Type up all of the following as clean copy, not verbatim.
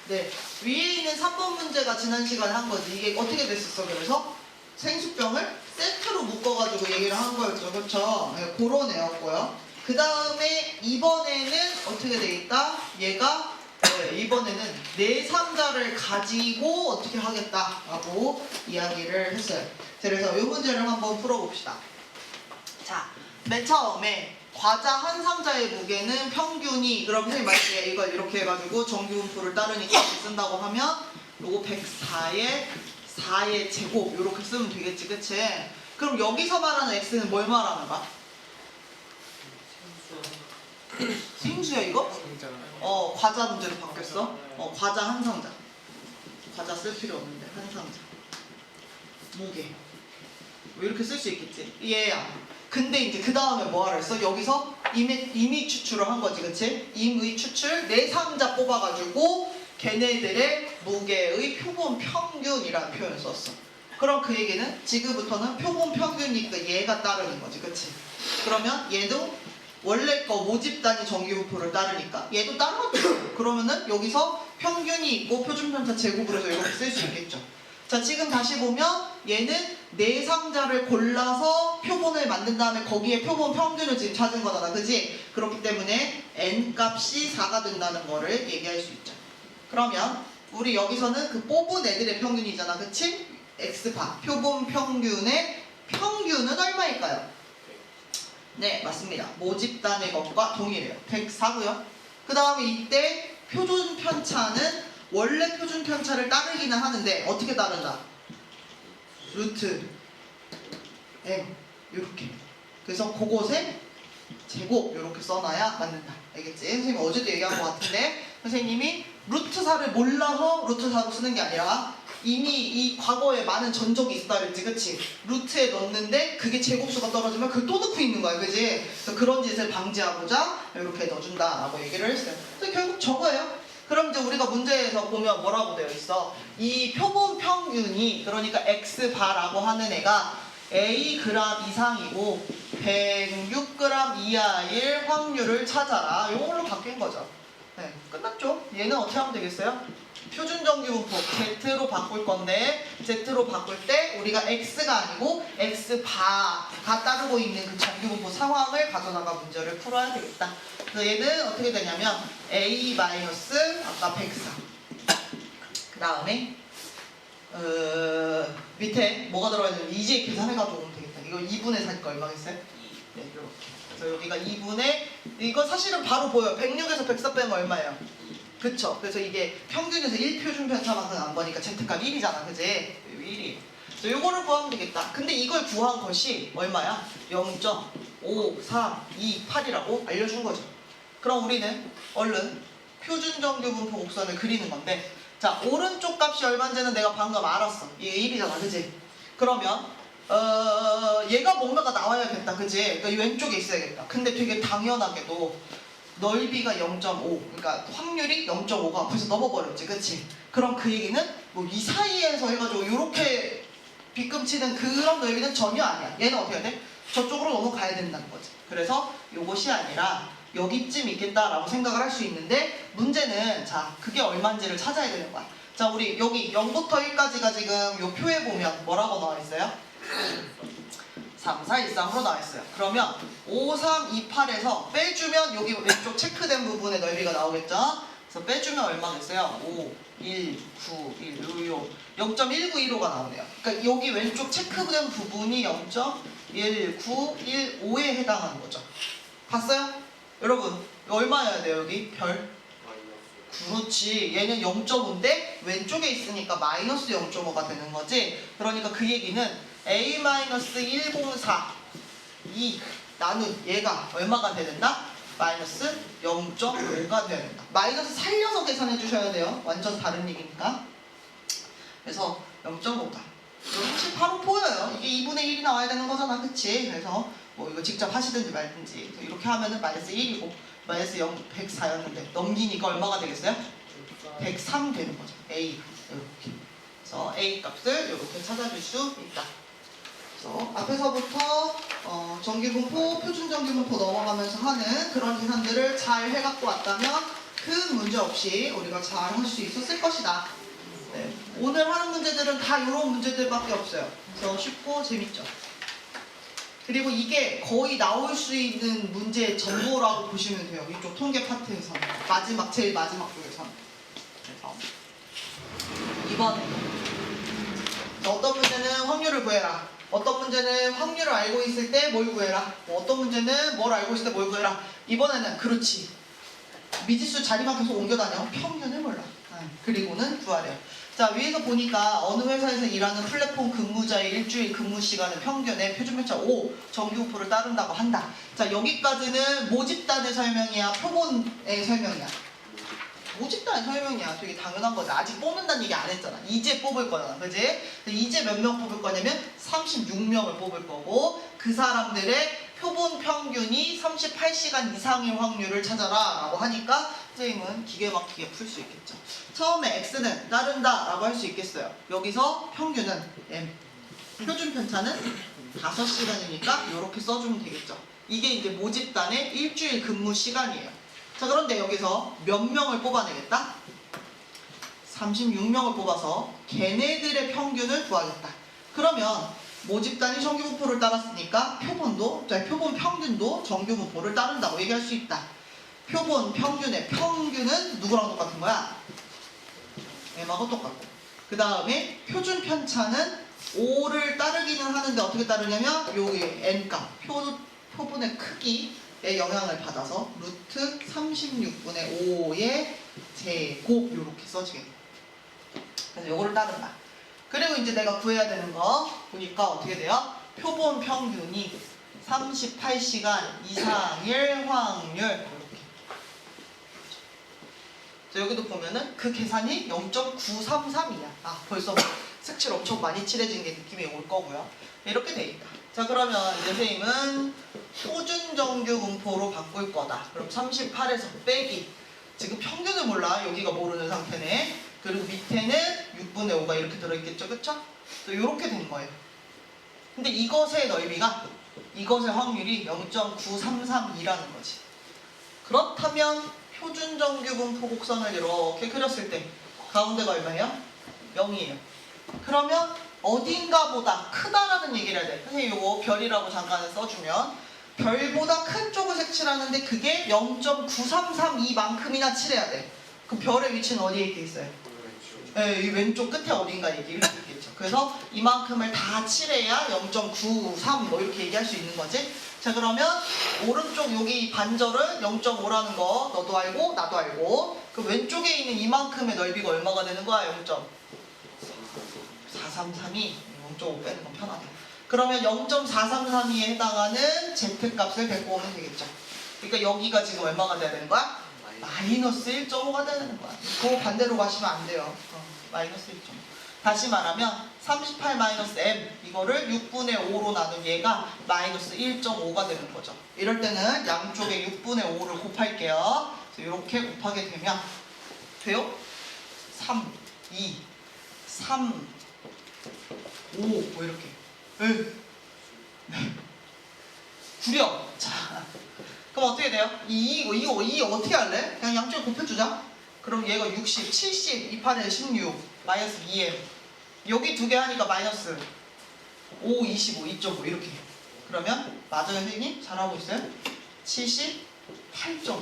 네, 위에 있는 3번 문제가 지난 시간에 한 거지. 이게 어떻게 됐었어? 그래서 생수병을 세트로 묶어가지고 얘기를 한 거였죠. 그렇죠? 네, 그런 애였고요. 그 다음에 이번에는 어떻게 돼 있다? 얘가 이번에는 내3자를 가지고 어떻게 하겠다라고 이야기를 했어요. 그래서 이 문제를 한번 풀어봅시다. 자, 맨 처음에 과자 한 상자의 무게는 평균이, 그럼 선생님 말씀에 이걸 이렇게 해가지고 정규분포를 따르니까 쓴다고 하면 요거 104의 4의 제곱 이렇게 쓰면 되겠지, 그치? 그럼 여기서 말하는 x는 뭘 말하는 거야? 생수야 이거? 과자 문제로 바뀌었어. 과자 한 상자. 과자 쓸 필요 없는데 한 상자. 무게. 왜 이렇게 쓸 수 있겠지? 얘야. 근데 이제 그 다음에 뭐 하라 했어? 여기서 임의 추출을 한 거지, 그치? 임의 추출 내 상자 뽑아가지고 걔네들의 무게의 표본 평균이라는 표현을 썼어. 그럼 그 얘기는 지금부터는 표본 평균이니까 얘가 따르는 거지, 그치? 그러면 얘도 원래 거 모집 단위 정규분포를 따르니까 얘도 따르겠죠. 그러면은 여기서 평균이 있고 표준편차 제곱을 해서 이렇게 쓸 수 있겠죠. 자, 지금 다시 보면 얘는 네 상자를 골라서 표본을 만든 다음에 거기에 표본 평균을 지금 찾은 거잖아, 그지? 그렇기 때문에 n 값이 4가 된다는 거를 얘기할 수 있죠. 그러면 우리 여기서는 그 뽑은 애들의 평균이잖아, 그치? x바 표본 평균의 평균은 얼마일까요? 네, 맞습니다. 모집단의 것과 동일해요. 104고요. 그 다음에 이때 표준 편차는 원래 표준 편차를 따르기는 하는데 어떻게 따른다? 루트 m 이렇게. 그래서 그곳에 제곱 이렇게 써놔야 맞는다. 알겠지? 선생님이 어제도 얘기한 것 같은데 선생님이 루트 4를 몰라서 루트 4로 쓰는 게 아니라 이미 이 과거에 많은 전적이 있다 그랬지, 그치? 루트에 넣었는데 그게 제곱수가 떨어지면 그걸 또 넣고 있는 거야, 그치? 그래서 그런 짓을 방지하고자 이렇게 넣어준다라고 얘기를 했어요. 그래서 결국 저거예요. 그럼 이제 우리가 문제에서 보면 뭐라고 되어 있어? 이 표본 평균이, 그러니까 x바라고 하는 애가 a g 이상이고 106g 이하일 확률을 찾아라. 이걸로 바뀐 거죠. 네, 끝났죠? 얘는 어떻게 하면 되겠어요? 표준 정규분포 Z로 바꿀 건데 Z로 바꿀 때 우리가 X가 아니고 X바가 따르고 있는 그 정규분포 상황을 가져다가 문제를 풀어야 되겠다. 그래서 얘는 어떻게 되냐면 A 마이너스 아까 104. 그 다음에 밑에 뭐가 들어가 있는지 이제 계산해가지고 오면 되겠다. 이거 2분의 4니까 얼마겠어요? 네, 이렇게. 그래서 여기가 2분의 이거 사실은 바로 보여요. 106에서 104 빼면 얼마예요? 그쵸? 그래서 이게 평균에서 1표준 편차만큼 안 보니까 Z값 1이잖아, 그지? 1이. 그래서 요거를 구하면 되겠다. 근데 이걸 구한 것이 얼마야? 0.5328이라고 알려준 거죠. 그럼 우리는 얼른 표준 정규분포 곡선을 그리는 건데, 자, 오른쪽 값이 얼마인지는 내가 방금 알았어. 이게 1이잖아, 그지? 그러면 얘가 뭔가가 나와야겠다, 그지? 그러니까 이 왼쪽에 있어야겠다. 근데 되게 당연하게도 넓이가 0.5, 그러니까 확률이 0.5가 앞에서 넘어버렸지, 그치? 그럼 그 얘기는 뭐 이 사이에서 해가지고 이렇게 빗금치는 그런 넓이는 전혀 아니야. 얘는 어떻게 해야 돼? 저쪽으로 넘어가야 된다는 거지. 그래서 이것이 아니라 여기쯤 있겠다라고 생각을 할 수 있는데 문제는 자, 그게 얼마인지를 찾아야 되는 거야. 자, 우리 여기 0부터 1까지가 지금 요 표에 보면 뭐라고 나와 있어요? 3, 4, 1, 3으로 나와 있어요. 그러면 5, 3, 2, 8에서 빼주면 여기 왼쪽 체크된 부분의 넓이가 나오겠죠? 그래서 빼주면 얼마겠어요? 5, 1, 9, 1, 요 0.1915가 나오네요. 그러니까 여기 왼쪽 체크된 부분이 0.1915에 해당하는 거죠. 봤어요? 여러분, 얼마여야 돼요, 여기? 별? 그렇지. 얘는 0.5인데 왼쪽에 있으니까 마이너스 0.5가 되는 거지. 그러니까 그 얘기는 A-104 2 나눈 얘가 얼마가 돼야 된다? 마이너스 0.5가 돼야 된다. 마이너스 살려서 계산해 주셔야 돼요. 완전 다른 얘기니까. 그래서 0.5가. 사실 바로 보여요. 이게 2분의 1이 나와야 되는 거잖아, 그치? 그래서 뭐 이거 직접 하시든지 말든지 이렇게 하면은 마이너스 1이고 마이너스 104였는데 넘기니까 얼마가 되겠어요? 103 되는 거죠. A 이렇게. 그래서 A 값을 이렇게 찾아줄 수 있다. 그래서 앞에서부터 정규분포, 표준 정규분포 넘어가면서 하는 그런 계산들을 잘 해갖고 왔다면 큰 문제 없이 우리가 잘 할 수 있었을 것이다. 네. 오늘 하는 문제들은 다 이런 문제들밖에 없어요. 그래서 쉽고 재밌죠. 그리고 이게 거의 나올 수 있는 문제의 전부라고 보시면 돼요. 이쪽 통계 파트에서는. 제일 마지막 쪽에서는. 그래서 2번. 어떤 문제는 확률을 구해라. 어떤 문제는 확률을 알고 있을 때 뭘 구해라. 어떤 문제는 뭘 알고 있을 때 뭘 구해라. 이번에는 그렇지. 미지수 자리만 계속 옮겨다녀. 평균을 몰라. 그리고는 구하래요. 자, 위에서 보니까 어느 회사에서 일하는 플랫폼 근무자의 일주일 근무 시간은 평균의 표준편차 5, 정규분포를 따른다고 한다. 자, 여기까지는 모집단의 설명이야, 표본의 설명이야. 모집단의 설명이야. 되게 당연한 거지. 아직 뽑는다는 얘기 안 했잖아. 이제 뽑을 거잖아. 그지? 이제 몇 명 뽑을 거냐면 36명을 뽑을 거고, 그 사람들의 표본 평균이 38시간 이상일 확률을 찾아라 라고 하니까 선생님은 기계 막히게 풀 수 있겠죠. 처음에 x는 따른다 라고 할 수 있겠어요. 여기서 평균은 m, 표준 편차는 5시간이니까 이렇게 써주면 되겠죠. 이게 이제 모집단의 일주일 근무 시간이에요. 자, 그런데 여기서 몇 명을 뽑아내겠다? 36명을 뽑아서 걔네들의 평균을 구하겠다. 그러면 모집단이 정규분포를 따랐으니까 표본 평균도 정규분포를 따른다고 얘기할 수 있다. 표본 평균의 평균은 누구랑 똑같은 거야? m하고 똑같고. 그 다음에 표준 편차는 5를 따르기는 하는데 어떻게 따르냐면 여기 n값, 표본의 크기에 영향을 받아서 루트 36분의 5의 제곱 이렇게 써지겠네. 그래서 요거를 따른다. 그리고 이제 내가 구해야 되는 거 보니까 어떻게 돼요? 표본 평균이 38시간 이상일 확률 이렇게. 자, 여기도 보면은 그 계산이 0.933이야. 아, 벌써 색칠 엄청 많이 칠해진 게 느낌이 올 거고요. 이렇게 돼 있다. 자, 그러면 이제 선생님은 표준 정규 분포로 바꿀 거다. 그럼 38에서 빼기. 지금 평균을 몰라. 여기가 모르는 상태네. 그리고 밑에는 6분의 5가 이렇게 들어있겠죠. 그쵸? 이렇게 된 거예요. 근데 이것의 넓이가, 이것의 확률이 0.933이라는 거지. 그렇다면 표준 정규 분포 곡선을 이렇게 그렸을 때 가운데가 얼마예요? 0이에요. 그러면 어딘가보다 크다라는 얘기를 해야 돼. 선생님 요거 별이라고 잠깐 써주면 별보다 큰 쪽을 색칠하는데 그게 0.9332만큼이나 칠해야 돼. 그 별의 위치는 어디에 있겠어요? 네, 이 왼쪽 끝에 어딘가 얘기를 있겠죠. 그래서 이만큼을 다 칠해야 0.93 뭐 이렇게 얘기할 수 있는 거지. 자, 그러면 오른쪽 여기 반절은 0.5라는 거 너도 알고 나도 알고, 그 왼쪽에 있는 이만큼의 넓이가 얼마가 되는 거야? 0.433이 0.5 빼는 건 편하다. 그러면 0.433에 해당하는 Z값을 데리고 오면 되겠죠. 그러니까 여기가 지금 얼마가 돼야 되는 거야? 마이너스 1.5가 되는 거야. 그 반대로 가시면 안 돼요. 마이너스 1.5. 다시 말하면 38-m 이거를 6분의 5로 나눈 얘가 마이너스 1.5가 되는 거죠. 이럴 때는 양쪽에 6분의 5를 곱할게요. 이렇게 곱하게 되면 돼요? 3, 2, 3, 5 뭐 이렇게. 네. 구려. 자, 그럼 어떻게 돼요? 이거 어떻게 할래? 그냥 양쪽에 곱해주자. 그럼 얘가 60, 70, 28에 16, 마이너스 2m. 여기 두 개 하니까 마이너스 5, 25, 2.5 이렇게. 그러면 맞아요, 선생님? 잘하고 있어요? 78.5.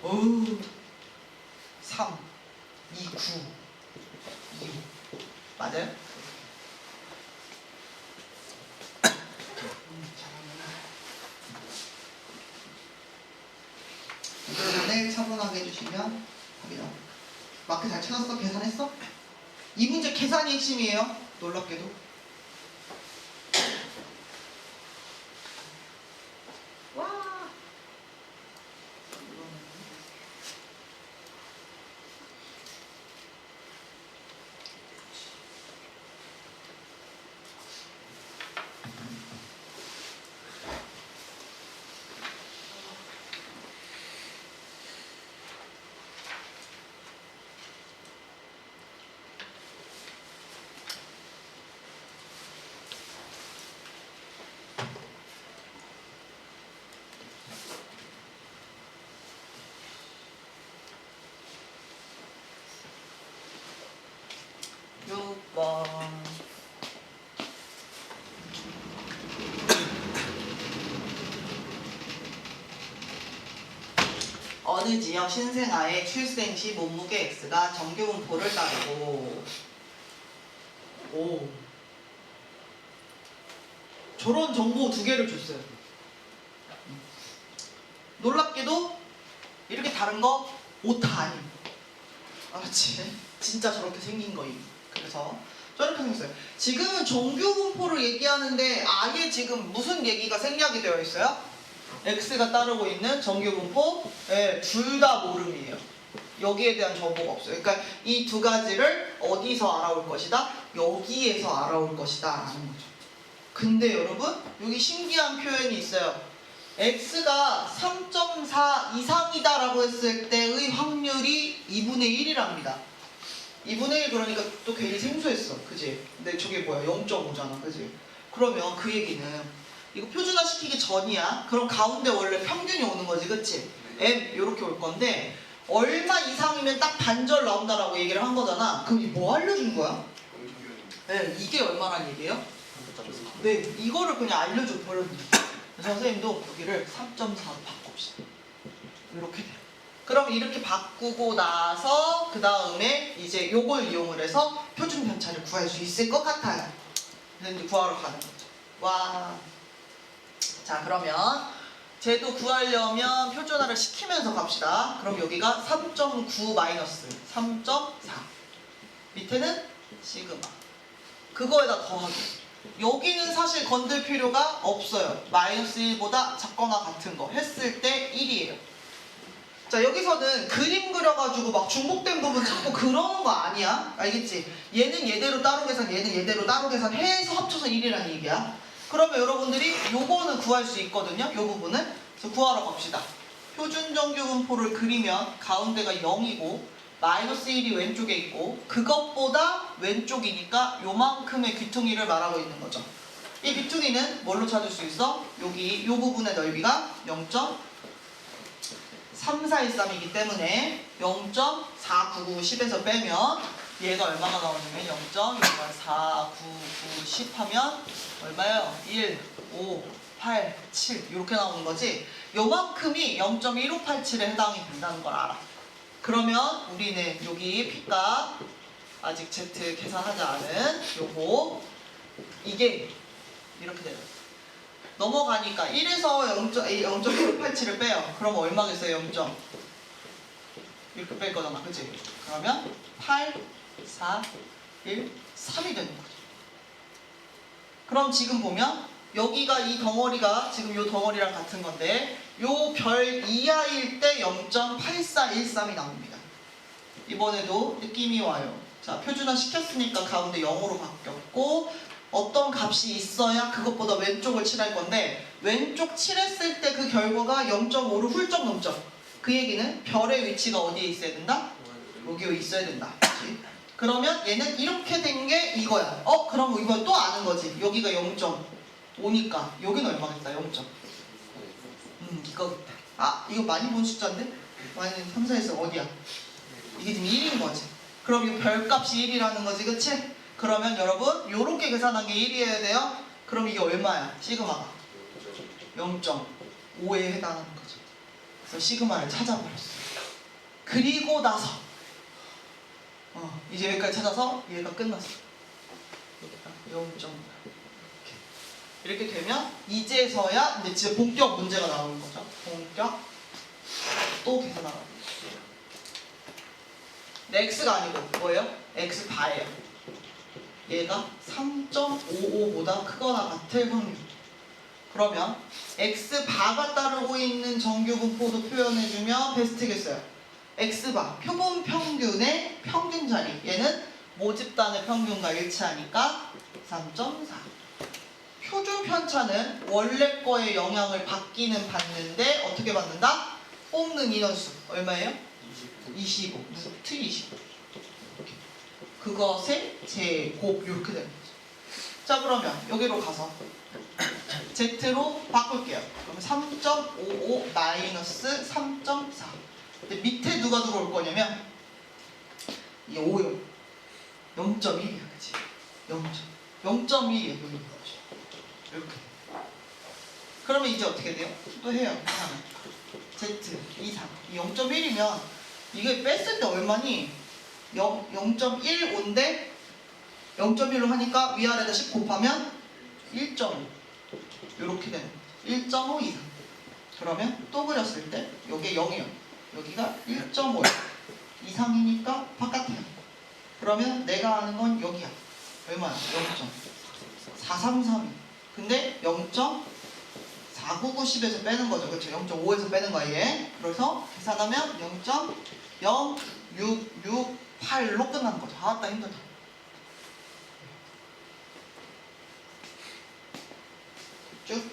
어우, 3, 2, 9, 2. 맞아요? 이번에 차분하게 해주시면 답이다. 마크 잘 찾았어? 계산했어? 이 문제 계산이 핵심이에요. 놀랍게도. 와. 어느 지역 신생아의 출생 시 몸무게 X가 정규분포를 따르고. 오. 저런 정보 2개를 줬어요. 놀랍게도 이렇게 다른 거 오타 아님. 알았지? 진짜 저렇게 생긴 거임. 그래서 저렇게 생겼어요. 지금은 정규분포를 얘기하는데 아예 지금 무슨 얘기가 생략이 되어 있어요? X가 따르고 있는 정규분포, 네, 둘 다 모름이에요. 여기에 대한 정보가 없어요. 그러니까 이 2가지를 어디서 알아올 것이다? 여기에서 알아올 것이다 라는 거죠. 근데 여러분 여기 신기한 표현이 있어요. X가 3.4 이상이다 라고 했을 때의 확률이 2분의 1이랍니다. 2분의 1 그러니까 또 괜히 생소했어. 그지? 근데 저게 뭐야? 0.5잖아. 그지? 그러면 그 얘기는 이거 표준화 시키기 전이야. 그럼 가운데 원래 평균이 오는 거지. 그치? M 이렇게 올 건데 얼마 이상이면 딱 반절 나온다라고 얘기를 한 거잖아. 그럼 이 뭐 알려준 거야? 네, 이게 얼마란 얘기예요? 네, 이거를 그냥 알려줘 버렸는데. 그래서 선생님도 여기를 3.4로 바꿉시다. 이렇게 돼요. 그럼 이렇게 바꾸고 나서 그 다음에 이제 요걸 이용을 해서 표준 편차를 구할 수 있을 것 같아요. 그래서 이제 구하러 가는 거죠. 와. 자, 그러면 쟤도 구하려면 표준화를 시키면서 갑시다. 그럼 여기가 3.9 마이너스 3.4. 밑에는 시그마. 그거에다 더하기. 여기는 사실 건들 필요가 없어요. 마이너스 1보다 작거나 같은 거 했을 때 1이에요. 자, 여기서는 그림 그려가지고 막 중복된 부분 찾고 그러는 거 아니야. 알겠지? 얘는 얘대로 따로 계산, 얘는 얘대로 따로 계산해서 합쳐서 1이라는 얘기야. 그러면 여러분들이 요거는 구할 수 있거든요. 요 부분은. 그래서 구하러 갑시다. 표준 정규분포를 그리면 가운데가 0이고 마이너스 1이 왼쪽에 있고 그것보다 왼쪽이니까 요만큼의 귀퉁이를 말하고 있는 거죠. 이 귀퉁이는 뭘로 찾을 수 있어? 여기 요 부분의 넓이가 0.3413이기 때문에 0.49910에서 빼면 얘가 얼마가 나오냐면 0.49910 하면 얼마예요? 1, 5, 8, 7 이렇게 나오는 거지. 요만큼이 0.1587에 해당이 된다는 걸 알아. 그러면 우리는 여기 P값 아직 Z 계산하지 않은 요거 이게 이렇게 돼요. 넘어가니까 1에서 0.1587을 빼요. 그럼 얼마겠어요? 0. 이렇게 뺄 거잖아. 그치? 그러면 8, 4, 1, 3이 되는 거죠. 그럼 지금 보면 여기가 이 덩어리가 지금 요 덩어리랑 같은 건데 요 별 이하일 때 0.8413이 나옵니다. 이번에도 느낌이 와요. 자, 표준화 시켰으니까 가운데 0으로 바뀌었고 어떤 값이 있어야 그것보다 왼쪽을 칠할 건데 왼쪽 칠했을 때 그 결과가 0.5를 훌쩍 넘죠. 그 얘기는 별의 위치가 어디에 있어야 된다? 여기에 있어야 된다. 그치? 그러면 얘는 이렇게 된 게 이거야. 그럼 이거 또 아는 거지. 여기가 0.5니까 여기는 얼마겠다? 0. 이거겠다. 아, 이거 많이 본 숫자인데? 많이 3, 4에서 어디야? 이게 지금 1인 거지. 그럼 이 별값이 1이라는 거지, 그치? 그러면 여러분 요렇게 계산한 게 1이어야 돼요? 그럼 이게 얼마야? 시그마가 0.5에 해당하는 거죠. 그래서 시그마를 찾아버렸어요. 그리고 나서 이제 여기까지 찾아서 얘가 끝났어. 0.5 이렇게 되면 이제서야 이제 진짜 본격 문제가 나오는 거죠. 본격 또 계산하라고. 근데 x가 아니고 뭐예요? x 바예요. 얘가 3.55보다 크거나 같을 확률. 그러면 x 바가 따르고 있는 정규분포도 표현해주면 베스트겠어요. x 바 표본 평균의 평균 자리. 얘는 모집단의 평균과 일치하니까 3.4. 표준 편차는 원래 거에 영향을 받는데 어떻게 받는다? 뽑는 인원수 얼마예요? 25. 루트 25. 그것의 제곱 이렇게 되는 거죠. 자, 그러면 여기로 가서 Z로 바꿀게요. 그럼 3.55 마이너스 3.4. 근데 밑에 누가 들어올 거냐면 이게 5요. 0.1이야, 그치? 0.1이야, 여기 보죠. 이렇게. 그러면 이제 어떻게 돼요? 또 해요. Z 이상. 0.1이면 이게 뺐을 때 얼마니? 0.15인데 0.1로 하니까 위아래다 10 곱하면 1.5 이렇게 되는 1.5 이상. 그러면 또 그렸을 때 여기에 0이에요. 여기가 1.5 이상이니까 바깥이야. 그러면 내가 아는 건 여기야. 얼마야? 0.433이. 근데 0.49910에서 빼는 거죠. 그렇죠? 0.5에서 빼는 거야 얘. 그래서 계산하면 0.0668로 끝나는 거죠. 아따 힘들다. 쭉.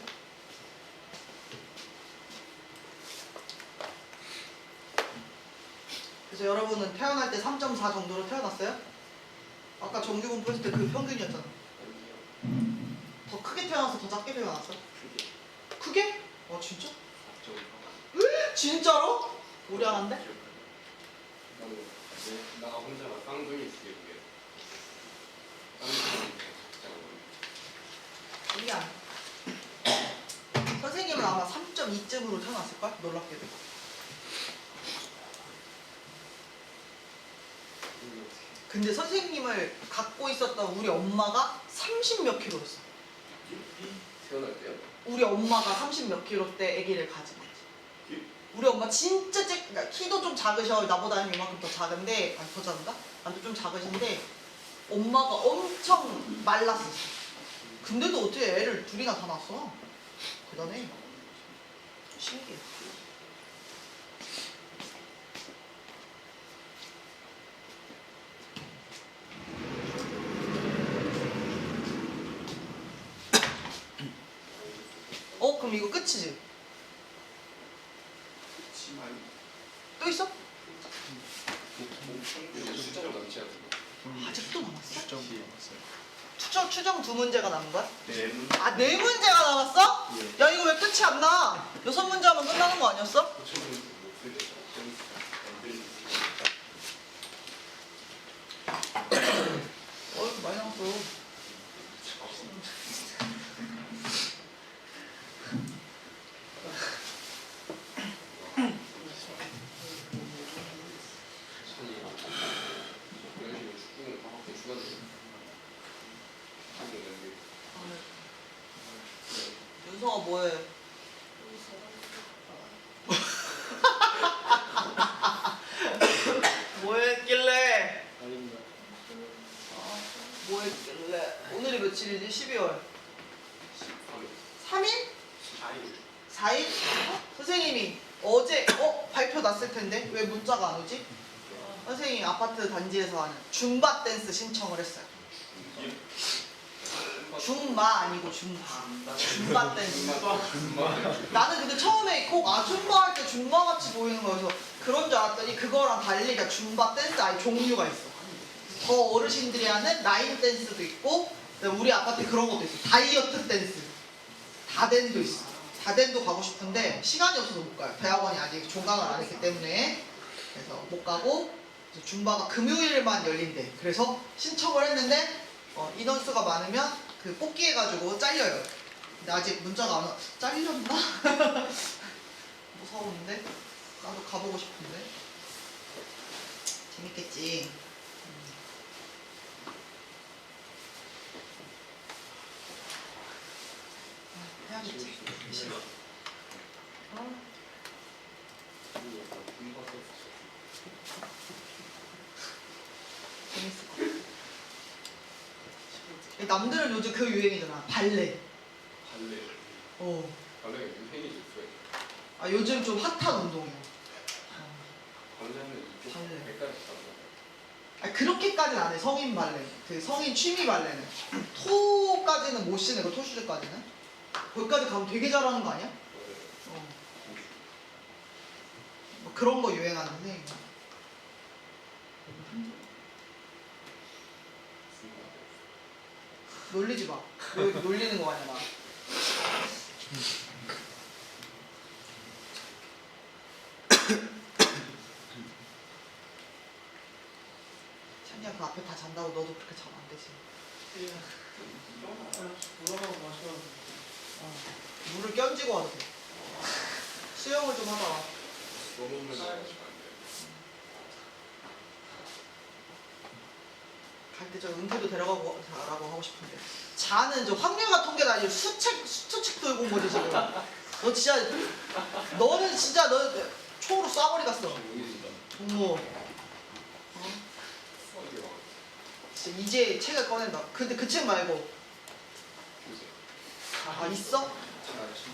그래서 여러분은 태어날 때 3.4 정도로 태어났어요? 아까 정규 공부했을 때 그 평균이었잖아. 더 크게 태어나서 더 작게 태어났어? 크게? 진짜? 진짜로? 우량한데? 나 혼자가 쌍둥이 있게 이게 아니야. 선생님은 아마 3.2쯤으로 태어났을걸? 놀랍게도. 근데 선생님을 갖고 있었던 우리 엄마가 30 몇 킬로였어. 태어날 때요? 우리 엄마가 30 몇 킬로 때 아기를 가진 거지. 우리 엄마 진짜 그러니까 키도 좀 작으셔. 나보다는 이만큼 더 작은데, 아니 더 작은가? 아니 좀 작으신데 엄마가 엄청 말랐었어. 근데도 어떻게 애를 둘이나 다 낳았어? 대단해. 신기해. 그럼 이거 끝이지? 또 있어? 숫자가 남지 않습니다. 아직도 남았어? 남았어요. 추정 두 문제가 남은 거야? 네. 아, 네 문제가 남았어? 예. 야, 이거 왜 끝이 안 나? 6문제 하면 끝나는 거 아니었어? 많이 남았어. 윤성아 뭐해? 뭐 했길래? 뭐 했길래? 오늘이 며칠이지? 12월 3일? 4일? 선생님이 어제 발표 났을 텐데 왜 문자가 안 오지? 선생님이 아파트 단지에서 하는 줌바 댄스 신청을 했어요. 줌마 아니고 줌바. 줌바 댄스. 나는 근데 처음에 꼭 줌바 할 때 줌바 같이 보이는 거여서 그런 줄 알았더니 그거랑 달리 그러니까 줌바 댄스 아예 종류가 있어. 더 어르신들이 하는 라인 댄스도 있고 우리 아파트에 그런 것도 있어. 다이어트 댄스. 다댄도 있어. 다댄도 가고 싶은데 시간이 없어서 못 가요. 대학원이 아직 종강을 안 했기 때문에. 그래서 못 가고 줌바가 금요일만 열린대. 그래서 신청을 했는데 인원수가 많으면 그 뽑기 해가지고 잘려요. 근데 아직 문자가 안 와. 잘렸나? 무서운데? 나도 가보고 싶은데. 재밌겠지. 해야겠지. 싫어. 재밌을 것 같아. 남들은 요즘 그 유행이잖아. 발레. 발레가 유행이죠. 아 요즘 좀 핫한 운동이야. 발레는 이쪽 발레. 백까지 아 그렇게까지는 안 해. 성인 발레. 그 성인 취미 발레는 토까지는 못 신는 거. 토슈즈까지는. 거기까지 가면 되게 잘하는 거 아니야? 뭐 그런 거 유행하는데. 놀리지 마. 왜 놀리는 거 아니야 나. 찬이야 그 앞에 다 잔다고 너도 그렇게 자면 안 되지. 물을 껴지고 와도 돼. 수영을 좀 하다 와. 너무 힘들어. 안 돼. 갈 때 저 은퇴도 데려가고 라고 하고 싶은데. 자는 저 확률과 통계가 아니고 수책 들고 온 거지 지금. 너 진짜 너는 진짜 너 총으로 쏴버리 갔어. 모르겠다. 어머. 어디가? 진짜 이제 책을 꺼낸다. 근데 그 책 말고. 아 있어?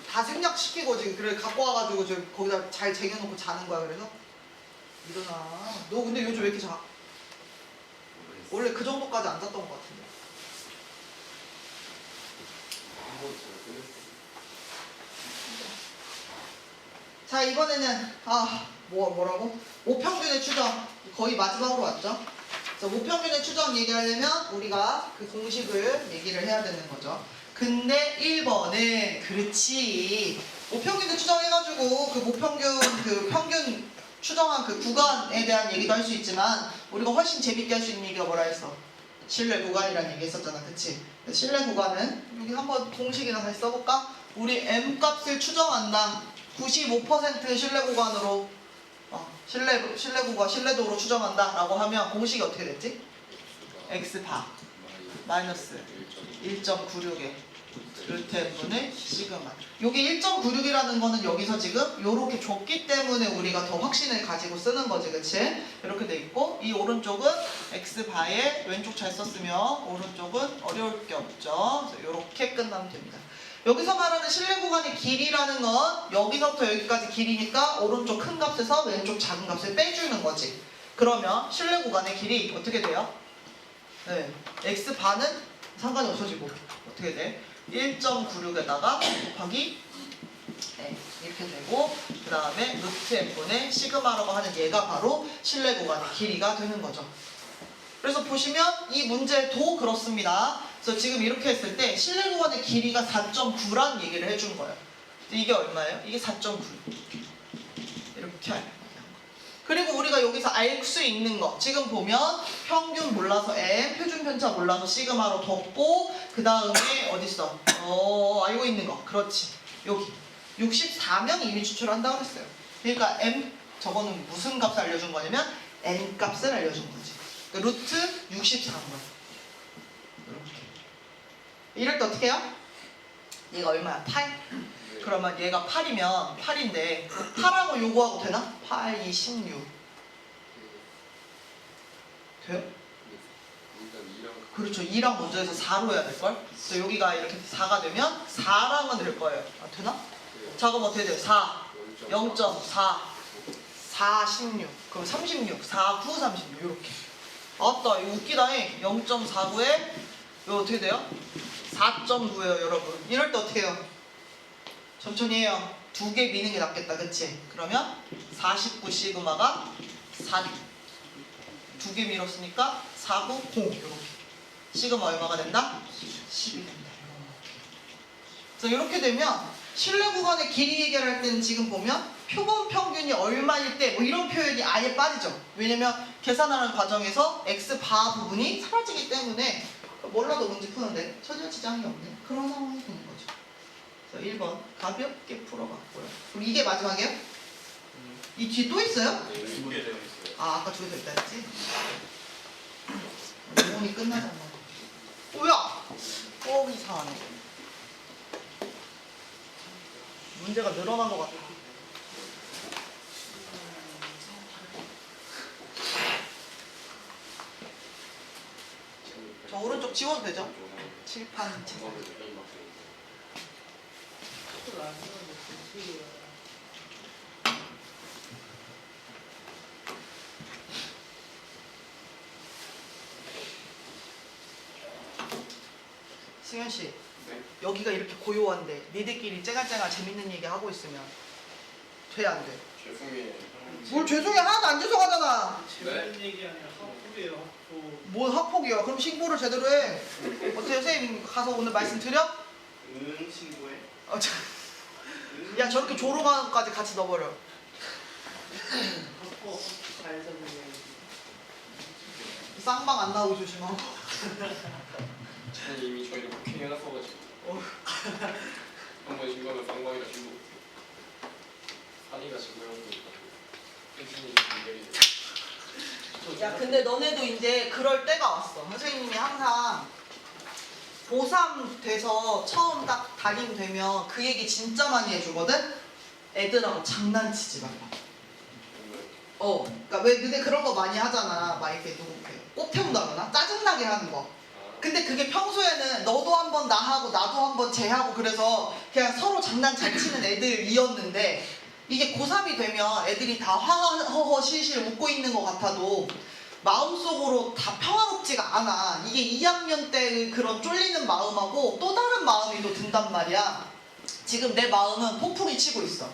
다 생략시키고 지금 그래 갖고 와가지고 지금 거기다 잘 쟁여놓고 자는 거야 그래서? 일어나. 너 근데 요즘 왜 이렇게 자? 원래 그 정도까지 안 잤던 것 같은데. 한번 제가 끝냈어. 자 이번에는 뭐라고? 모평균의 추정 거의 마지막으로 왔죠? 그래서 모평균의 추정 얘기하려면 우리가 그 공식을 얘기를 해야 되는 거죠. 근데 1번은 그렇지 모평균의 추정해가지고 그 모평균 그 평균 추정한 그 구간에 대한 얘기도 할 수 있지만 우리가 훨씬 재밌게 할 수 있는 얘기가 뭐라 했어? 신뢰 구간이라는 얘기 했었잖아 그치? 신뢰 구간은 여기 한번 공식이나 다시 써볼까? 우리 M 값을 추정한다 95% 신뢰 구간으로 신뢰 구간 신뢰도로 추정한다 라고 하면 공식이 어떻게 됐지? X바 마이너스 1.96에 루트 M분의 시그마. 요게 1.96이라는 거는 여기서 지금 요렇게 줬기 때문에 우리가 더 확신을 가지고 쓰는 거지 그치? 이렇게 돼 있고 이 오른쪽은 X바에 왼쪽 잘 썼으면 오른쪽은 어려울 게 없죠. 그래서 요렇게 끝나면 됩니다. 여기서 말하는 신뢰 구간의 길이라는 건 여기서부터 여기까지 길이니까 오른쪽 큰 값에서 왼쪽 작은 값을 빼주는 거지. 그러면 신뢰 구간의 길이 어떻게 돼요? 네, X바는 상관이 없어지고 어떻게 돼? 1.96에다가 곱하기 이렇게 되고 그 다음에 루트 M분의 시그마라고 하는 얘가 바로 신뢰 구간의 길이가 되는 거죠. 그래서 보시면 이 문제도 그렇습니다. 그래서 지금 이렇게 했을 때 신뢰 구간의 길이가 4.9라는 얘기를 해준 거예요. 이게 얼마예요? 이게 4.9 이렇게 할 거예요. 그리고 우리가 여기서 알 수 있는 거 지금 보면 평균 몰라서 M, 표준 편차 몰라서 시그마로 덮고 그 다음에 어딨어? 알고 있는 거 그렇지 여기 64명이 이미 추출한다고 했어요. 그러니까 M 저거는 무슨 값을 알려준 거냐면 N 값을 알려준 거지. 그러니까 루트 64번 이렇게 이럴 때 어떻게 해요? 얘가 얼마야? 8? 그러면 얘가 8이면 8인데 8하고 요거하고 되나? 8, 2, 16 돼요? 일단 2랑 그렇죠. 2랑 먼저 해서 4로 해야 될걸? 그래서 여기가 이렇게 4가 되면 4랑은 될 거예요. 되나? 자 그럼 어떻게 돼요? 4, 0.4, 4, 16 그럼 36, 4, 9, 36 이렇게 아따 이거 웃기다 해 0.49에 이거 어떻게 돼요? 4.9예요 여러분. 이럴 때 어떻게 해요? 천천히 해요. 2개 미는 게 낫겠다 그치? 그러면 49 시그마가 4 2개 밀었으니까 4, 9, 0 이렇게 시그마 얼마가 된다? 10이 된다. 그래서 이렇게 되면 신뢰 구간의 길이 얘기할 때는 지금 보면 표본 평균이 얼마일 때 뭐 이런 표현이 아예 빠지죠. 왜냐면 계산하는 과정에서 X바 부분이 사라지기 때문에 몰라도 문제 푸는데 처리지장이 없는 그런 상황이 되는 거죠. 그래서 1번 가볍게 풀어봤고요. 그럼 이게 마지막이에요? 이 뒤에 또 있어요? 2개 되어 있어요. 아까 2개 더 있다 했지? 모험이 끝나잖아. 뭐야? 이상하네. 문제가 늘어난 것 같아. 저 오른쪽 지워도 되죠? 칠판 칠판. 승현 씨, 네? 여기가 이렇게 고요한데 니들끼리 쨍알쨍알 재밌는 얘기 하고 있으면 돼 안 돼? 죄송해요. 뭘 죄송해 하나도 안 죄송하잖아. 재밌는 얘기 아니라 학폭이에요, 학폭. 뭔 학폭이야? 그럼 신고를 제대로 해. 어때요, 선생님 가서 오늘 말씀 드려? 응, 친구해. 야 저렇게 조롱하는까지 같이 넣어버려. 학폭 잘 잡는 거. 쌍방 안 나오고 조심하고. 저는 이미 저희를 폭행해놨어가지고. 한번 신고하면 쌍방이라 신고 못해. 산이가 신고한 거니까 펜션이 연결이 돼. 야 근데 너네도 이제 그럴 때가 왔어. 선생님이 항상 고3 돼서 처음 딱 담임 되면 그 얘기 진짜 많이 해주거든? 애들하고 장난치지 말라. 그러니까 왜 너네 그런 거 많이 하잖아. 막 이렇게 누구 꽃 태운다거나 짜증나게 하는 거. 근데 그게 평소에는 너도 한번 나하고 나도 한번 쟤하고 그래서 그냥 서로 장난 잘 치는 애들이었는데 이게 고3이 되면 애들이 다 화허허 실실 웃고 있는 것 같아도 마음속으로 다 평화롭지가 않아. 이게 2학년 때 그런 쫄리는 마음하고 또 다른 마음이 또 든단 말이야. 지금 내 마음은 폭풍이 치고 있어.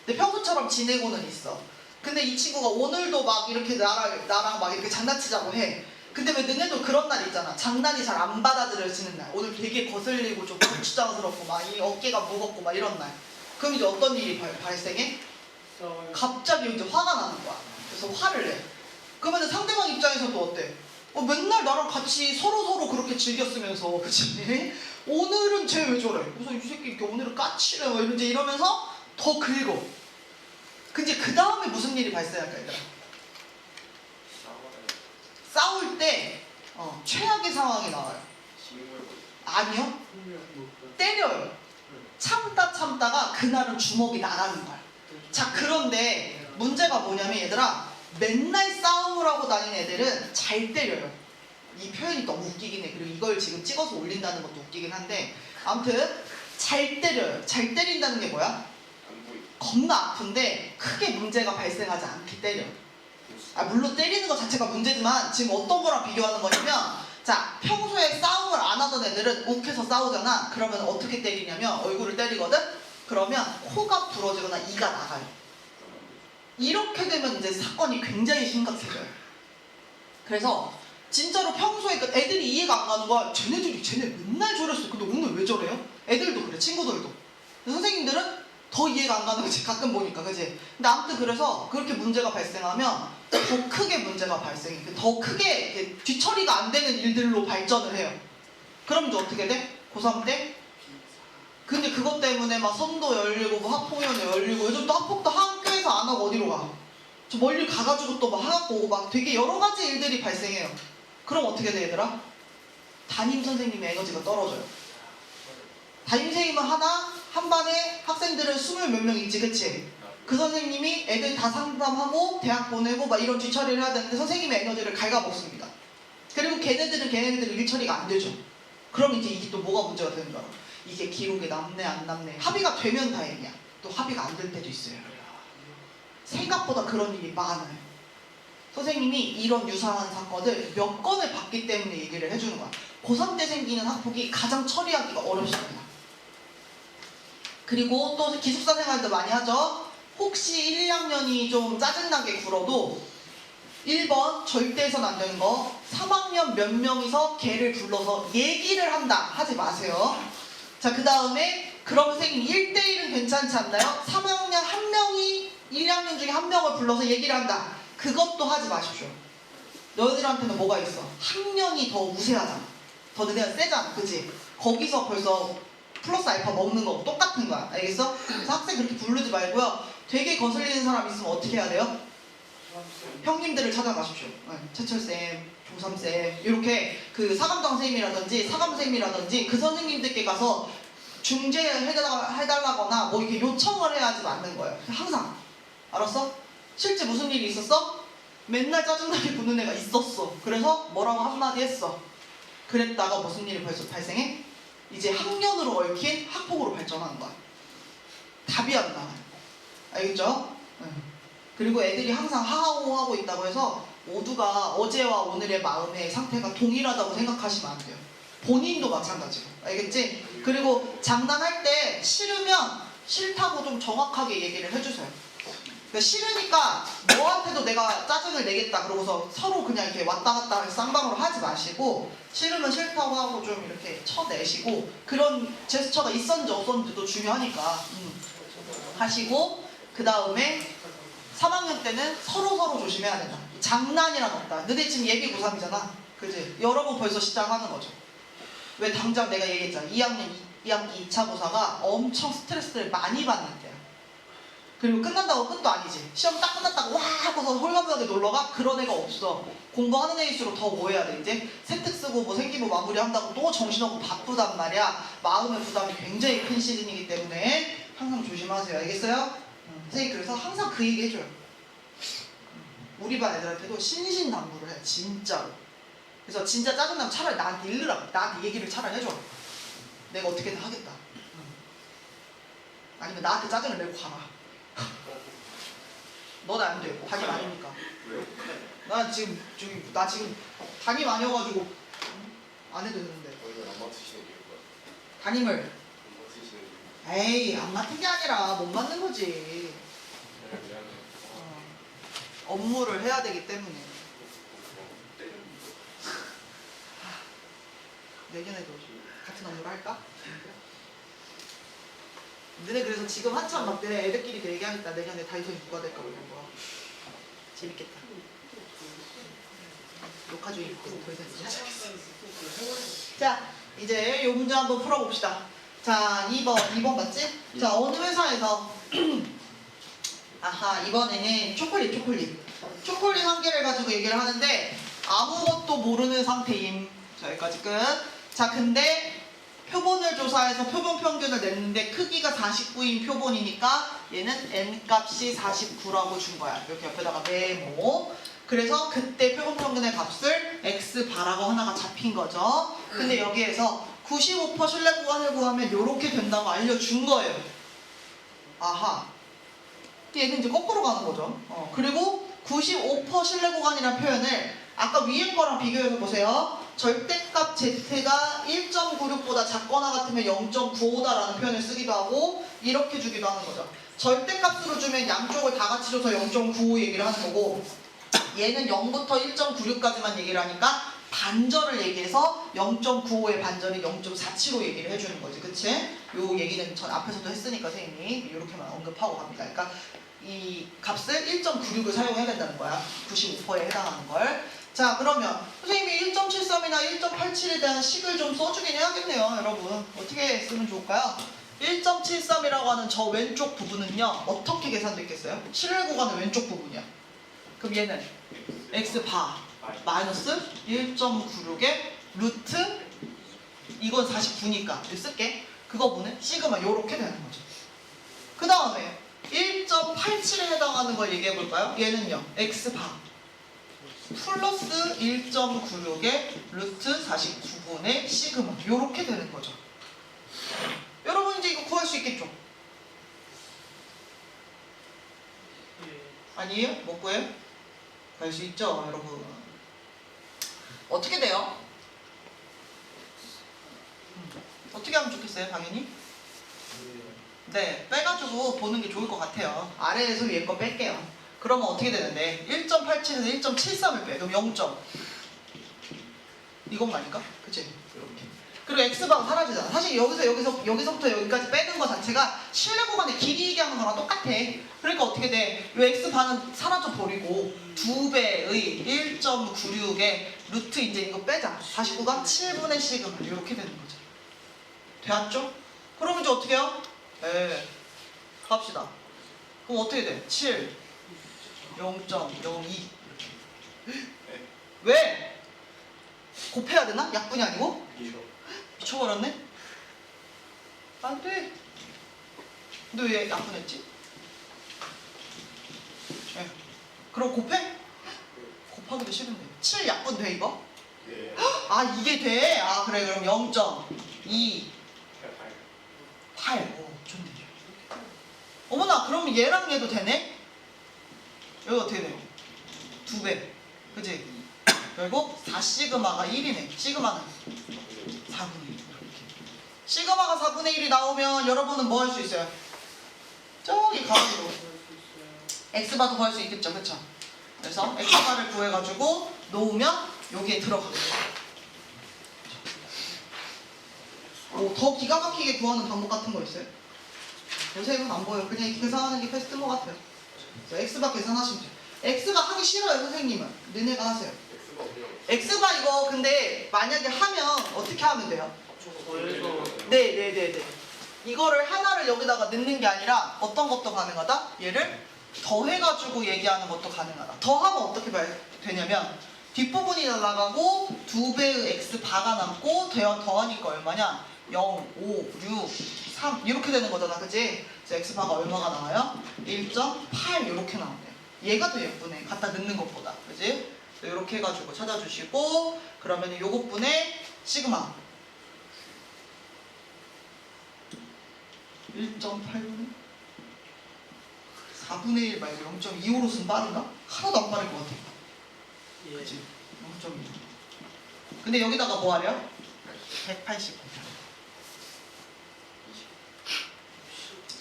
근데 평소처럼 지내고는 있어. 근데 이 친구가 오늘도 막 이렇게 나랑 막 이렇게 장난치자고 해. 근데 왜 너네도 그런 날 있잖아. 장난이 잘 안 받아들여지는 날. 오늘 되게 거슬리고 좀 고추장스럽고 막 이 어깨가 무겁고 막 이런 날. 그럼 이제 어떤 일이 발생해? 갑자기 이제 화가 나는 거야. 그래서 화를 내. 그러면 상대방 입장에서도 어때? 맨날 나랑 같이 서로 그렇게 즐겼으면서 그치? 오늘은 쟤 왜 저래? 그래서 이 새끼 이렇게 오늘은 까칠해 뭐 이제 이러면서 더 긁어. 근데 그 다음에 무슨 일이 발생할까 얘들아? 싸울 때 최악의 상황이 나와요. 아니요. 때려요. 참다가 그날은 주먹이 나가는 거야. 자 그런데 문제가 뭐냐면 얘들아 맨날 싸움을 하고 다니는 애들은 잘 때려요. 이 표현이 너무 웃기긴 해. 그리고 이걸 지금 찍어서 올린다는 것도 웃기긴 한데 아무튼 잘 때려요. 잘 때린다는 게 뭐야? 겁나 아픈데 크게 문제가 발생하지 않게 때려. 물론 때리는 것 자체가 문제지만 지금 어떤 거랑 비교하는 거냐면 자 평소에 싸움을 안 하던 애들은 욱해서 싸우잖아. 그러면 어떻게 때리냐면 얼굴을 때리거든? 그러면 코가 부러지거나 이가 나가요. 이렇게 되면 이제 사건이 굉장히 심각해져요. 그래서 진짜로 평소에 애들이 이해가 안 가는 거야. 쟤네 맨날 저랬어. 근데 오늘 왜 저래요? 애들도 그래. 친구들도. 선생님들은 더 이해가 안 가는 거지. 가끔 보니까 그치? 근데 아무튼 그래서 그렇게 문제가 발생하면 더 크게 문제가 발생해. 더 크게 뒤처리가 안 되는 일들로 발전을 해요. 그럼 이제 어떻게 돼? 고3 때? 근데 그것 때문에 막 선도 열리고 뭐 학폭위원회 열리고 요즘 또 학폭도 학교에서 안 하고 어디로 가? 저 멀리 가가지고 또 막 학교 오고 막 되게 여러 가지 일들이 발생해요. 그럼 어떻게 돼 얘들아? 담임 선생님의 에너지가 떨어져요. 담임 선생님은 한 반에 학생들은 20 몇 명 있지 그치? 그 선생님이 애들 다 상담하고 대학 보내고 막 이런 뒤처리를 해야 되는데 선생님의 에너지를 갉아먹습니다. 그리고 걔네들은 일 처리가 안 되죠. 그럼 이제 이게 또 뭐가 문제가 되는 거야? 이게 기록에 남네 안 남네 합의가 되면 다행이야. 또 합의가 안 될 때도 있어요. 생각보다 그런 일이 많아요. 선생님이 이런 유사한 사건을 몇 건을 봤기 때문에 얘기를 해주는 거야. 고3 때 생기는 학폭이 가장 처리하기가 어렵습니다. 그리고 또 기숙사 생활도 많이 하죠. 혹시 1, 2학년이 좀 짜증나게 굴어도 1번 절대 해선 안 되는 거 3학년 몇 명이서 걔를 불러서 얘기를 한다 하지 마세요. 자 그 다음에 그럼 선생님 1대1은 괜찮지 않나요? 3학년 한 명이 1, 2학년 중에 한 명을 불러서 얘기를 한다. 그것도 하지 마십시오. 너희들한테는 뭐가 있어? 학년이 더 우세하잖아. 더 너네가 세잖아. 그치? 거기서 벌써 플러스 알파 먹는 거 똑같은 거야. 알겠어? 그래서 학생 그렇게 부르지 말고요. 되게 거슬리는 사람 있으면 어떻게 해야 돼요? 형님들을 찾아가십시오. 최철쌤, 조삼쌤 이렇게 그 사감정 선생님이라든지 사감 선생님이라든지 그 선생님들께 가서 중재해달라거나 뭐 이렇게 요청을 해야지 맞는 거예요. 항상. 알았어? 실제 무슨 일이 있었어? 맨날 짜증나게 구는 애가 있었어. 그래서 뭐라고 한마디 했어. 그랬다가 무슨 일이 벌써 발생해? 이제 학년으로 얽힌 학폭으로 발전하는 거야. 답이 안 나와요. 알겠죠? 그리고 애들이 항상 하하호하고 있다고 해서 모두가 어제와 오늘의 마음의 상태가 동일하다고 생각하시면 안 돼요. 본인도 마찬가지고. 알겠지? 그리고 장난할 때 싫으면 싫다고 좀 정확하게 얘기를 해주세요. 그러니까 싫으니까 너한테도 내가 짜증을 내겠다 그러고서 서로 그냥 이렇게 왔다 갔다 쌍방으로 하지 마시고 싫으면 싫다고 하고 좀 이렇게 쳐내시고 그런 제스처가 있었는지 없었는지도 중요하니까 하시고 그 다음에 3학년 때는 서로 조심해야 된다. 장난이란 없다. 너네 지금 예비 고3이잖아. 그지? 여러분 벌써 시작하는 거죠. 왜 당장 내가 얘기했잖아. 2학년 2학기 2차 고사가 엄청 스트레스를 많이 받는 때야. 그리고 끝난다고 끝도 아니지. 시험 딱 끝났다고 와 하고서 홀가분하게 놀러가? 그런 애가 없어. 공부하는 애일수록 더 뭐 해야 돼? 이제 세특 쓰고 뭐 생기부 마무리한다고 또 정신없고 바쁘단 말이야. 마음의 부담이 굉장히 큰 시즌이기 때문에 항상 조심하세요. 알겠어요? 선생님이 그래서 항상 그 얘기 해줘요. 우리 반 애들한테도 신신당부를 해. 진짜로. 그래서 진짜 짜증나면 차라리 나한테 일르라고. 나한테 얘기를 차라리 해줘. 내가 어떻게든 하겠다. 아니면 나한테 짜증을 내고 가라. 너는 안 돼. 담임 아니니까. 나 지금 담임 아니어가지고 안 해도 되는데. 오늘 안 맡으시는 이유가 담임을 안 맡으시는 이유. 에이 안 맡은 게 아니라 못 맡는 거지. 미안해. 업무를 해야 되기 때문에. 내년에도 같은 업무를 할까? 너네 그래서 지금 한참 막 내 애들끼리 얘기하겠다. 내년에 다이소이 누가 될까 뭐 이런 거. 재밌겠다. 녹화 중에 있고 더 이상 얘기하지. 자 이제 요 문제 한번 풀어봅시다. 자 2번 맞지? 자 어느 회사에서 아하 이번에는 초콜릿 한 개를 가지고 얘기를 하는데 아무것도 모르는 상태임. 자 여기까지 끝. 자 근데 표본을 조사해서 표본 평균을 냈는데 크기가 49인 표본이니까 얘는 n값이 49라고 준 거야. 이렇게 옆에다가 메모. 그래서 그때 표본 평균의 값을 x바라고 하나가 잡힌 거죠. 근데 여기에서 95% 신뢰 구간을 구하면 이렇게 된다고 알려준 거예요. 아하. 얘는 이제 거꾸로 가는 거죠. 그리고 95% 신뢰 구간이라는 표현을 아까 위에 거랑 비교해서 보세요. 절대값 z가 1.96보다 작거나 같으면 0.95다라는 표현을 쓰기도 하고 이렇게 주기도 하는 거죠. 절대값으로 주면 양쪽을 다 같이 줘서 0.95 얘기를 하는 거고 얘는 0부터 1.96까지만 얘기를 하니까 반절을 얘기해서 0.95의 반절이 0.47로 얘기를 해주는 거지. 그치? 요 얘기는 전 앞에서도 했으니까 선생님이 이렇게만 언급하고 갑니다. 그러니까 이 값을 1.96을 사용해야 된다는 거야. 95%에 해당하는 걸. 자 그러면 선생님이 1.73이나 1.87에 대한 식을 좀 써주긴 해야겠네요. 여러분 어떻게 쓰면 좋을까요? 1.73이라고 하는 저 왼쪽 부분은요 어떻게 계산됐겠어요? 신뢰 구간은 왼쪽 부분이야. 그럼 얘는 x바 마이너스 1.96의 루트 이건 49니까 이거 쓸게. 그거분은 시그마 요렇게 되는 거죠. 그 다음에 1.87에 해당하는 걸 얘기해 볼까요? 얘는요 x바 플러스 1.96의 루트 49분의 시그마 요렇게 되는 거죠. 여러분 이제 이거 구할 수 있겠죠? 아니에요? 못 구해요? 구할 수 있죠 여러분. 어떻게 돼요? 어떻게 하면 좋겠어요 당연히? 네 빼가지고 보는 게 좋을 것 같아요. 아래에서 위에 거 뺄게요. 그러면 어떻게 되는데 1.87에서 1.73을 빼. 그럼 0점 이것만인가? 그치? 이렇게. 그리고 x방 사라지잖아. 사실 여기서부터 여기까지 빼는 거 자체가 신뢰 구간의 길이 얘기하는 거랑 똑같아. 그러니까 어떻게 돼? 이 x반은 사라져 버리고 2배의 1.96의 루트 이제 이거 빼자. 49가 7분의 시그마 이렇게 되는 거죠. 되었죠? 그럼 이제 어떻게 해요? 네 갑시다. 그럼 어떻게 돼? 7 0.02 왜? 곱해야 되나? 약분이 아니고? 미쳐버렸네? 안돼. 근데 왜 약분했지? 네. 그럼 곱해? 곱하기도 싫은데 7 약분 돼 이거? 아 이게 돼? 아 그래 그럼 0.2 8 오 좋네. 어머나 그럼 얘랑 얘도 되네? 여기 어떻게 돼요? 2배 그치? 결국 4시그마가 1이네. 시그마는 4분의 1 시그마가 4분의 1이 나오면 여러분은 뭐 할 수 있어요? 저기 가운데로 x바도 구할 수 있겠죠 그쵸? 그래서 x바를 구해가지고 놓으면 여기에 들어가겠죠. 더 기가 막히게 구하는 방법 같은 거 있어요? 요새는 안 보여요. 그냥 이렇게 계산하는 게 베스트인 것 같아요. x바 계산하시면 돼요. x바 하기 싫어요 선생님은. 너네가 하세요. x바 이거 근데 만약에 하면 어떻게 하면 돼요? 그래서 네네네네. 이거를 하나를 여기다가 넣는 게 아니라 어떤 것도 가능하다? 얘를 더해가지고 얘기하는 것도 가능하다. 더하면 어떻게 되냐면 뒷부분이 날아가고 2배의 x 바가 남고 더하니까 얼마냐? 0, 5, 6, 3 이렇게 되는 거잖아, 그치? 그래서 x 바가 얼마가 나와요? 1.8 이렇게 나온대요. 얘가 더 예쁘네, 갖다 넣는 것보다, 그치? 이렇게 해가지고 찾아주시고 그러면 요것분의 시그마 1.8분의 4분의 1 말고 0.25로 쓰면 빠른가? 하나도 안 빠를 것 같아. 예. 그치? 0.25. 근데 여기다가 뭐 하래요? 180.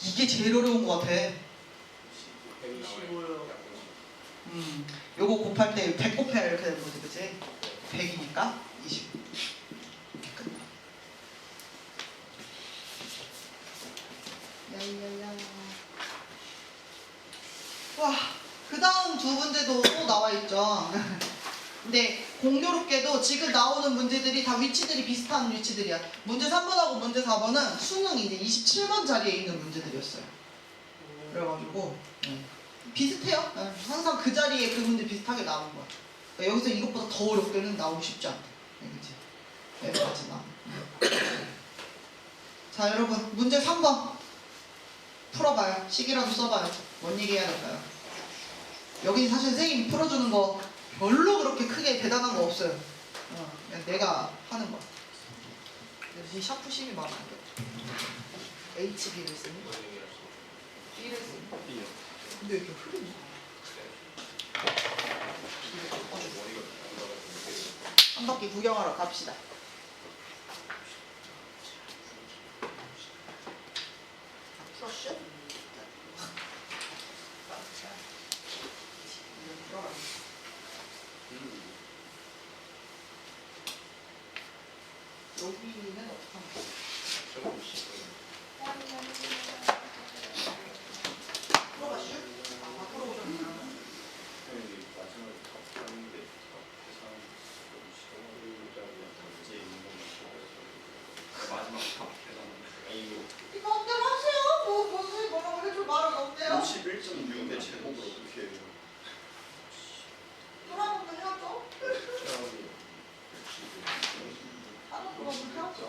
이게 제일 어려운 것 같아. 25요. 요거 곱할 때 100 곱해야 이렇게 되는 거지, 그치? 100이니까 20. 끝. 야야야. 와, 그 다음 두 문제도 또 나와 있죠. 근데 공교롭게도 지금 나오는 문제들이 다 위치들이 비슷한 위치들이야. 문제 3번하고 문제 4번은 수능 이제 27번 자리에 있는 문제들이었어요. 그래가지고 비슷해요. 항상 그 자리에 그 문제 비슷하게 나오는 거야. 그러니까 여기서 이것보다 더 어렵게는 나오고 싶지 않대. 그치? 여기까지나. 자, 여러분 문제 3번 풀어봐요. 식이라도 써봐요. 뭔 얘기 해야 될까요? 여기 사실 선생님이 풀어주는 거 별로 그렇게 크게 대단한 거 없어요. 그냥 내가 하는 거. 이 샤프심이 마음에 안 들어. HB를 쓰니? B를 쓰니? 근데 이렇게 흐르니? 한 바퀴 구경하러 갑시다. 풀었슈? 여기는 어떻게 하면 풀어봤슈? 아, 풀어보셨나? 이거 마음대로 하세요. 뭐 선생님 뭐라고 해줄 말은 없네요. 51.6의 제목을 어떻게 해요? 돌아보면 해야죠. 하는 거는 해야죠.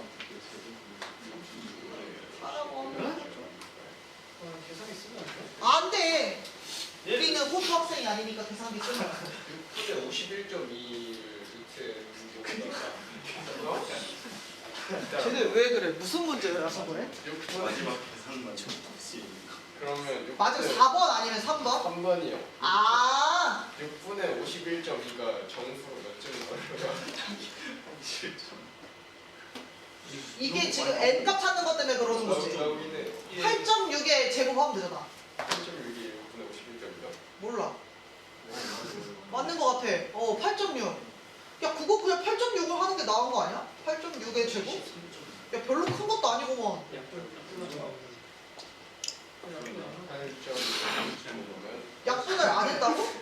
하라고 하면 계산기 쓰면 안 돼? 안 돼. 우리는 호수 학생이 아니니까 계산기 쓰면 안 돼. 6분의 51.2를 이렇게 쟤네 왜 그래? 무슨 문제라서 그래? 마지막 계산만 그러면 맞아, 4번 아니면 3번? 3번이요. 아, 6분의 51.2가 정수로 몇 점인 거예요? 이게 지금 n값 찾는 것 때문에 그러는 거지. 나오긴 해요. 8.6에 제곱하면 되잖아. 8.6이 6분의 51.2가? 몰라. 맞는 것 같아. 8.6. 야, 그거 그냥 8.6을 하는 게 나은 거 아니야? 8.6의 제곱? 야, 별로 큰 것도 아니고만. 약분을 안 했다고?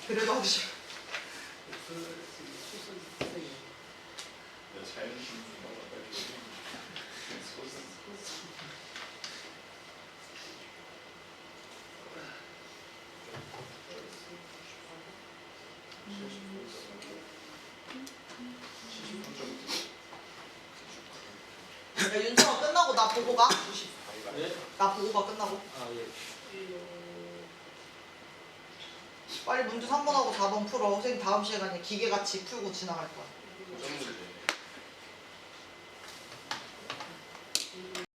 그래도 하기 싫어. 야, 윤성아 끝나고 나 보고 가. 나 보고 가 끝나고. 아 예. 빨리 문제 3번하고 4번 풀어. 선생님 다음 시간에 기계같이 풀고 지나갈 거야. 고정 문제.